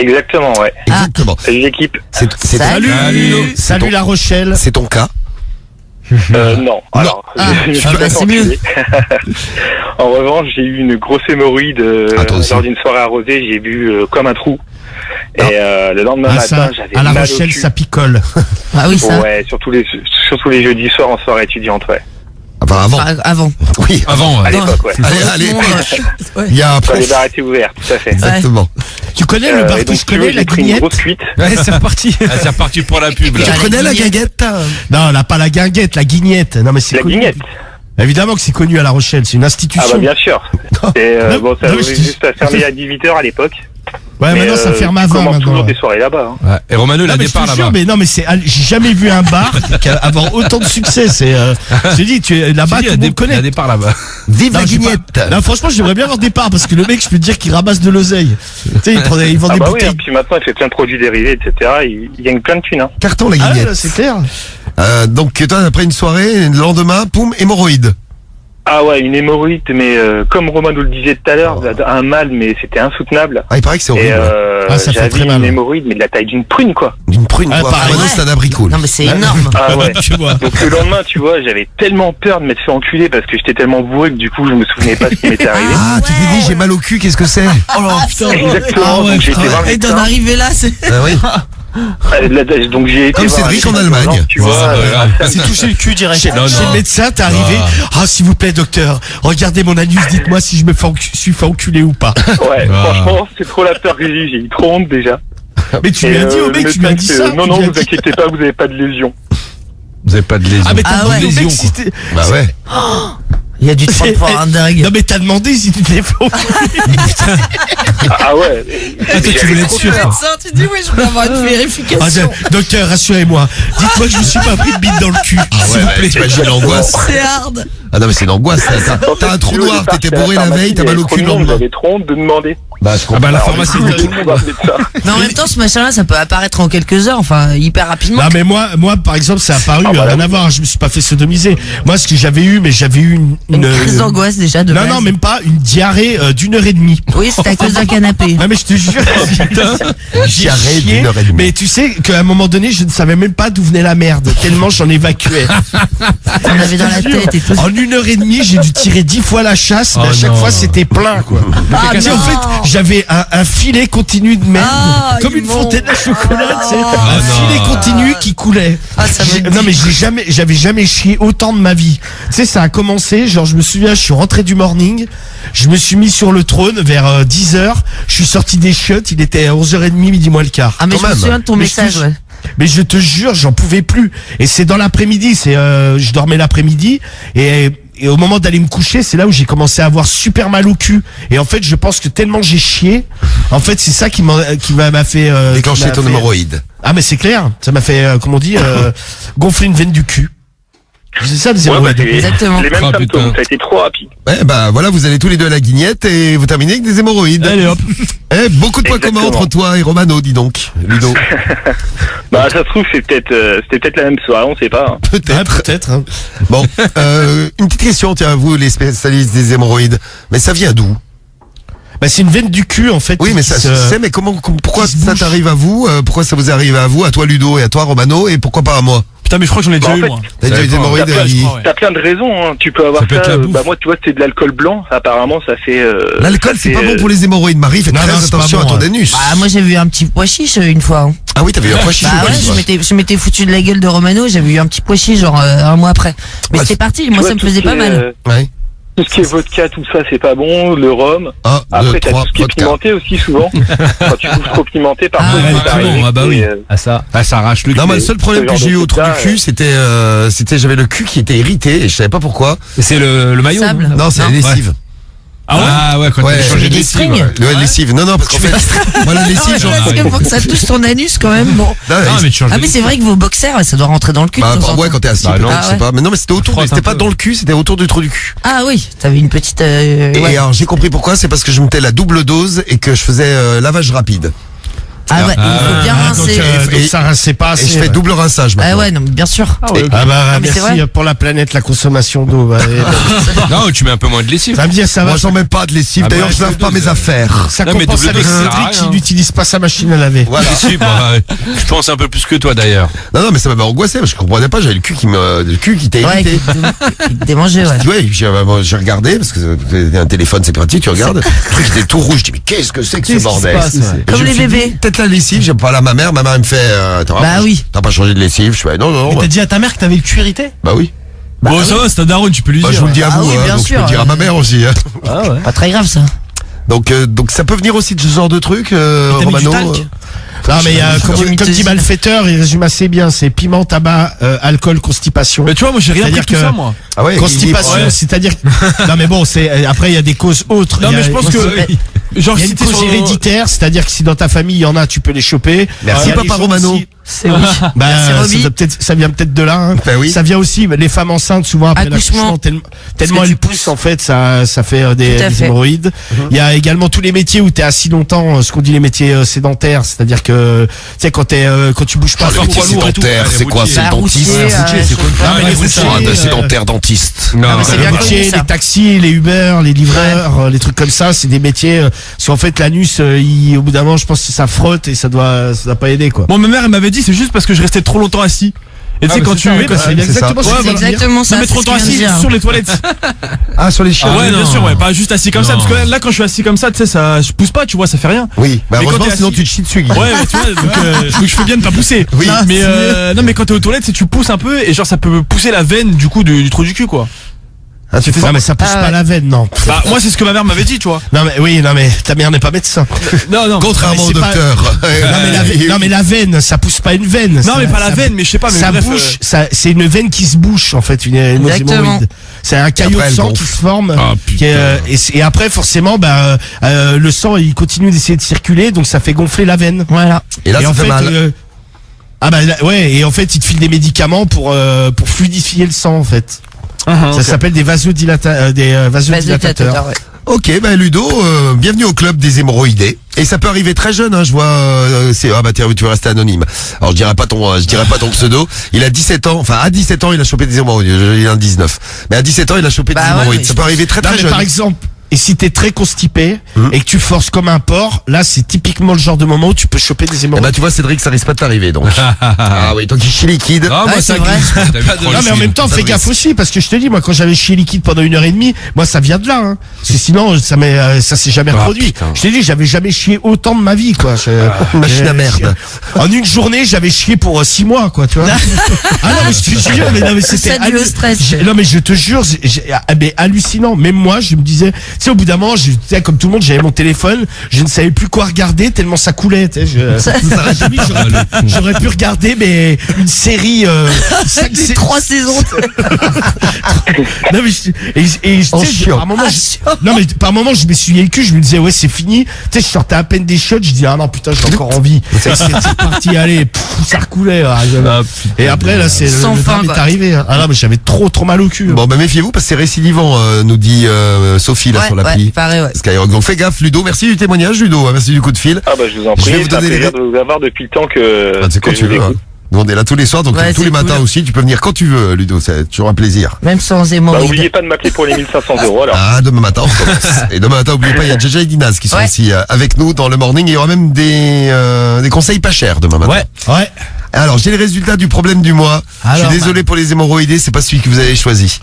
Exactement, ouais. Exactement. Salut l'équipe. Salut La Rochelle. C'est ton cas. Non. Alors, c'est mieux. En revanche, j'ai eu une grosse hémorroïde lors d'une soirée arrosée. J'ai bu comme un trou. Et le lendemain matin, j'avais à La mal Rochelle, au cul. ça picole. Ah oui, ça. Ouais, surtout les jeudis soirs en soirée étudiante, ouais. Enfin, avant. Enfin, avant. Oui, Avant. À l'époque, ouais. Allez. Ouais. Il y a un Quand prof. les bars étaient ouverts, tout à fait. Exactement. Tu connais le bar et que donc, je connais, la j'ai pris une guignette? grosse cuite. Ouais, c'est reparti. C'est reparti pour la pub, là. Tu connais la guinguette? Non, pas la guinguette, la guignette. Non, mais c'est La connu. guignette. Évidemment que c'est connu à La Rochelle, c'est une institution. Ah bah bien sûr. Et bon, ça non, avait je- juste à fermer à 18h à l'époque. Ouais, maintenant ça ferme à 20 commence maintenant. toujours des soirées là-bas. Hein. Ouais. Et Romano, il Non, a mais départ je te jure, là-bas. mais non, mais j'ai jamais vu un bar avoir autant de succès. Je te dis, là-bas, tout le monde Il a connaît. départ là-bas. Vive la j'ai pas- guignette. Non, franchement, j'aimerais bien avoir des parts parce que le mec, je peux te dire qu'il ramasse de l'oseille. Tu sais, il vend Ah des bah oui, bouteilles. hein, puis maintenant il fait plein de produits dérivés, etc. Il gagne plein de thunes. Hein. Carton la Ah, guignette. là, c'est clair. Donc toi après une soirée, le lendemain, poum, hémorroïde. Ah ouais, une hémorroïde, mais comme Romain nous le disait tout à l'heure, un mal, mais c'était insoutenable. Ah, il paraît que c'est Et horrible. Ah, ça fait j'avais très mal. une hémorroïde, mais de la taille d'une prune, quoi. D'une prune, Ah, quoi. pareil. Romano, c'est un abricot. Non, mais c'est énorme. Ah ouais. Tu vois. Donc le lendemain, tu vois, j'avais tellement peur de m'être fait enculer parce que j'étais tellement bourré que du coup, je me souvenais pas ce qui m'était arrivé. Ah, tu t'es dit j'ai mal au cul, qu'est-ce que c'est? Oh putain. Exactement. Ah ouais, Donc j'ai été putain. voir le Et d'en médecin. arriver là, c'est. Ah oui. Donc j'ai été Comme voir Cédric un en médecin, Allemagne. Tu vois. C'est touché le cul direct. Chez Non, le non. médecin, t'es arrivé. Ah, s'il vous plaît, docteur, regardez mon anus, dites-moi si je me suis fait enculer ou pas. Ouais, Ah. franchement, c'est trop la peur que j'ai eue. J'ai eu trop honte déjà. Mais tu lui as dit au mec, tu lui as dit ça. Non, tu non, lui as vous dit- inquiétez pas, vous avez pas de lésion. Vous avez pas de lésion. Ah, mais t'as Ah demandé ouais. au mec Lésion, si quoi. t'es- Bah ouais. Il y a du temps pour un dingue. Non, mais t'as demandé si tu t'es fait enculer. Ah ouais. Ah, toi, tu voulais être sûr. quoi. Tu dis oui, je peux avoir une vérification. Docteur, rassurez-moi. Dites-moi que je me suis pas pris de bite dans le cul. Ah s'il ouais, vous ouais, plaît. t'imagines l'angoisse. C'est hard. Ah non mais c'est une angoisse. T'as un trou noir, t'étais bourré la veille, t'as mal au cul le lendemain. J'avais trop honte de demander. Bah je Ah bah la Alors, pharmacie. du coup, tout le monde va appeler ça. Mais en même temps, ce machin-là, ça peut apparaître en quelques heures, enfin, hyper rapidement. Non mais moi par exemple c'est apparu Ah, voilà. rien à voir, je me suis pas fait sodomiser. Moi ce que j'avais eu Une crise d'angoisse déjà de Non base. non même pas une diarrhée d'1h30. Oui, c'est à cause d'un canapé. Non mais je te jure j'ai Diarrhée chié, d'1h30. mais tu sais qu'à un moment donné je ne savais même pas d'où venait la merde tellement j'en évacuais. On avait dans la tête et tout. En 1h30 j'ai dû tirer 10 fois la chasse mais à Oh chaque non. fois c'était plein quoi. Ah, Tu sais, en non. fait j'avais un filet continu de merde Ah, comme une immonde. fontaine à chocolat tu sais, Ah, un non. filet continu qui coulait. Ah, ça me Non mais j'avais jamais chié autant de ma vie. Tu sais ça a commencé genre je me souviens je suis rentré du morning, je me suis mis sur le trône vers 10h, je suis sorti des chiottes, il était 11h30 midi moins le quart. Ah, mais Quand je me même. souviens de ton Mais message, je te- ouais. Mais je te jure, j'en pouvais plus. Et c'est dans l'après-midi, je dormais l'après-midi et au moment d'aller me coucher, c'est là où j'ai commencé à avoir super mal au cul. Et en fait, je pense que tellement j'ai chié, en fait, c'est ça qui m'a fait Déclencher qui m'a ton fait- hémorroïde. Ah mais c'est clair, ça m'a fait comment on dit gonfler une veine du cul. C'est ça les Ouais, bah, hémorroïdes. c'est Exactement. les mêmes Oh, symptômes, putain. ça a été trop rapide. Ouais bah voilà, vous allez tous les deux à la guignette et vous terminez avec des hémorroïdes. Allez hop. Beaucoup de points communs Exactement. entre toi et Romano, dis donc. Ludo. Bah, ça se trouve, c'était peut-être la même soirée, on sait pas. Hein. Ouais, Peut-être. peut-être. Hein. Bon, une petite question, tiens, vous les spécialistes des hémorroïdes. Mais ça vient d'où? Bah c'est une veine du cul en fait. Oui, mais qui ça se sait, mais pourquoi qui se ça bouche. t'arrive à vous? Pourquoi ça vous arrive à vous, à toi Ludo et à toi Romano, et pourquoi pas à moi? Putain, mais je crois que j'en ai Bah, déjà en eu, fait, moi. T'as déjà eu des hémorroïdes T'as Guy T'as plein de raisons, hein. Tu peux avoir Ça peut être ça. la bouffe. Bah moi, tu vois, c'est de l'alcool blanc. Apparemment, ça fait. L'alcool, c'est pas bon pour les hémorroïdes. Marie, fais Non, très non, c'est pas attention bon, à ton ouais. anus. Bah, moi, j'avais eu un petit pois chiche une fois. Hein. Ah oui, t'avais eu un pois chiche Bah au ouais, cul. je m'étais foutu de la gueule de Romano, j'avais eu un petit pois chiche genre un mois après. Mais Ouais, c'était parti, Tu moi vois, ça me tout faisait ce qui pas est, mal. Ouais. Tout ce qui est vodka, tout ça, c'est pas bon. Le rhum. 1, 2, Après, t'as 3, tout ce qui est vodka. pimenté aussi, souvent. Quand tu bouffes trop pimenté, parfois, Ah, il ouais, peut arriver bon, ah bah que oui. c'est, Ah ça. Ah, ça arrache le cul. Non, mais le seul problème ce que genre j'ai eu de autour du truc-là, cul, c'était j'avais le cul qui était irrité et je savais pas pourquoi. C'est le maillot. Sable. Non, c'est la Non. lessive. Ah ouais, quand Ouais. t'as changé Des de strings. lessive. Le lessive. Non, parce qu'en fait, moi la lessive, genre. Parce que pour que ça touche ton anus quand même, bon. Non, Ah, mais tu changes Ah de mais c'est vrai que vos boxers, ça doit rentrer dans le cul. bah, de temps en ouais, temps. quand t'es assis, Bah, peut-être, non. je sais Ah, pas. Mais non, mais c'était autour, Frotte c'était un pas peu. dans le cul, c'était autour du trou du cul. Ah oui, t'avais une petite... Et ouais. alors, j'ai compris pourquoi, c'est parce que je mettais la double dose et que je faisais lavage rapide. Ah ouais, il faut bien rincer. Donc ça rinçait pas Et assez. je fais double rinçage Ah maintenant. ouais, non, mais bien sûr. Ah bah mais c'est merci vrai. pour la planète, la consommation d'eau. Bah, Non, tu mets un peu moins de lessive. ça me dit ça va. Moi j'en mets pas de lessive, Ah bah, d'ailleurs je lave double pas dose, mes affaires. Ça Non, mais compense double avec dose, ça sert à Cédric qui rien. n'utilise pas sa machine à laver. Voilà. Lessive, je pense un peu plus que toi d'ailleurs. Non, mais ça m'avait angoissé, parce que je comprenais pas, j'avais le cul qui t'a Ouais, irrité. qui te démangeait, ouais. Ouais, j'ai regardé, parce que un téléphone c'est pratique, tu regardes, le truc était tout rouge, je dis mais qu'est-ce que c'est que ce bordel? Et Comme je me les suis dit, bébés. peut-être la lessive, j'aime pas là ma mère elle me fait, Bah oui. T'as pas changé de lessive, je fais, non, T'as dit à ta mère que t'avais le cuir irrité? bah oui. Bon, ça va, c'est ta daronne, tu peux lui Bah, dire. je vous le dis à Ah vous, oui, bien donc je peux sûr, le dire à ma mère aussi. hein. Ah ouais. Pas très grave, ça. Donc ça peut venir aussi de ce genre de truc, t'as mis du Romano. talc Non mais comme dit Mythosine. Malfaiteur, il résume assez bien. C'est piment, tabac, alcool, constipation. Mais tu vois, moi j'ai rien pris C'est-à-dire de tout que- ça, moi. Ah ouais, Constipation, Ouais. c'est-à-dire. Non mais bon, c'est après il y a des causes autres. Non, Il y a- mais je pense que. Genre, il y a si une t'es cause sur. héréditaire, c'est-à-dire que si dans ta famille il y en a, tu peux les choper. Merci, Il y a Papa les gens Romano. aussi- C'est oui. Bah, Merci, Roby. ça vient peut-être de là. Hein. Bah oui. Ça vient aussi, les femmes enceintes souvent après Accouchement. l'accouchement, tellement que tu elles poussent en fait, ça fait Tout des à fait. hémorroïdes. Il y a également tous les métiers où t'es assis longtemps, ce qu'on dit les métiers sédentaires, c'est-à-dire que tu sais quand tu bouges pas, Le trop métier lourd et tout. sédentaire, c'est quoi? C'est Bah, le dentiste? routier, c'est quoi? Non, mais les C'est routiers, un sédentaire dentiste. Non, mais c'est bien connu, métier, ça. les taxis, les Uber, les livreurs, les trucs comme ça, c'est des métiers. Parce qu'en fait, l'anus, au bout d'un moment, je pense que ça frotte et ça doit pas aider quoi. Moi, ma mère, elle m'avait dit, c'est juste parce que je restais trop longtemps assis. Et tu sais, mais quand c'est tu. ça, Oui, bah, c'est c'est exactement ça. ce que Ouais, je voilà. veux dire. Exactement ça. Non, mais trop c'est ce longtemps qu'il vient de assis dire. sur les toilettes. Ah, sur les chiens. Ouais, bien non. sûr, ouais. Pas juste assis comme ça, parce que là, quand je suis assis comme ça, tu sais, ça, je pousse pas, tu vois, ça fait rien. Oui, bah Mais quand heureusement, t'es sinon assis- tu te chies dessus, Guy. Ouais, mais tu vois, donc je fais bien de pas pousser. Oui. Mais non, mais quand t'es aux toilettes, c'est tu pousses un peu et genre ça peut pousser la veine du coup du trou du cul quoi. Ah, tu fais Non, ça? mais ça pousse Ah pas ouais. la veine, non. Bah moi c'est ce que ma mère m'avait dit, tu vois. Non, mais oui, non, mais ta mère n'est pas médecin. Non, non. Contrairement au mais c'est pas- docteur. Non, mais la veine, ça pousse pas une veine. Non, mais pas la ça- veine, mais je sais pas, mais ça bref, bouche, c'est une veine qui se bouche en fait, une Exactement. hémorroïde. C'est un caillot après, de elle sang gonfle. qui se forme. Ah, qui est, et après forcément, le sang il continue d'essayer de circuler, donc ça fait gonfler la veine. Voilà. Et là, et ça en fait fait, mal. ouais, et en fait il te file des médicaments pour fluidifier le sang en fait. Ça s'appelle des vasodilatateurs. Vasodilateur, ouais. Ok, bah Ludo, bienvenue au club des hémorroïdés. Et ça peut arriver très jeune, hein, je vois. Ah bah tiens, tu veux rester anonyme. Alors je dirais pas ton pseudo. Il a 17 ans, enfin à 17 ans il a chopé des hémorroïdes. Il a 19. Mais à 17 ans il a chopé Bah des ouais, hémorroïdes. mais Ça peut arriver très Non, très mais jeune. par exemple, et si t'es très constipé et que tu forces comme un porc, là c'est typiquement le genre de moment où tu peux choper des Eh hémorroïdes. bah tu vois Cédric, ça risque pas de t'arriver donc. Ah oui, toi qui chie liquide. Ah, moi Ouais, ça c'est vrai. glisse. T'as vu, trop Non mais en liquide. même temps ça fais brise. gaffe aussi parce que je te dis moi quand j'avais chié liquide pendant 1h30 moi ça vient de là hein. Parce que sinon ça s'est jamais reproduit. putain. Je t'ai dit j'avais jamais chié autant de ma vie quoi. Machine à merde. En une journée j'avais chié pour 6 mois quoi tu vois. Ah non mais je te jure mais non mais c'était Ça dû au stress. Non mais je te jure mais hallucinant. Même moi je me disais tu sais au bout d'un moment tu sais comme tout le monde j'avais mon téléphone je ne savais plus quoi regarder tellement ça coulait tu sais, j'aurais pu regarder mais une série Des 3 saisons. non mais En tu sais, chiant. par moment, Ah, je- chiant. non mais par moment je m'essuyais le cul, je me disais ouais c'est fini. Tu sais je sortais à peine des shots, je dis ah non putain j'ai encore envie. C'est parti, allez, ça recoulait. Et après là c'est Sans le fin, drame est quoi. arrivé. Hein. Ah non mais j'avais trop mal au cul. Bon bah méfiez-vous parce que c'est récidivant, nous dit Sophie là Ouais, sur l'appli. ouais, pareil, ouais. Skyrock. Donc fais gaffe Ludo, merci du témoignage Ludo, hein, merci du coup de fil. Ah bah je vous en Je prie, vais vous c'est un donner plaisir les- de vous avoir depuis le temps que. Ah, c'est quand que tu je vous veux. Hein. écoute. Nous on est là tous les soirs, donc Ouais, tous les c'est matins cool. aussi, tu peux venir quand tu veux Ludo, c'est toujours un plaisir. Même sans Bah, hémorroïdes. oubliez pas de m'appeler pour les 1500 euros alors. Ah, demain matin, on commence. Et demain matin, n'oubliez pas, il y a Jaja et Dinaz qui sont Ouais. aussi avec nous dans le morning. Il y aura même des conseils pas chers demain matin. Ouais. Alors, j'ai les résultats du problème du mois. Je Alors, suis désolé pour les hémorroïdés, c'est pas celui que vous avez choisi.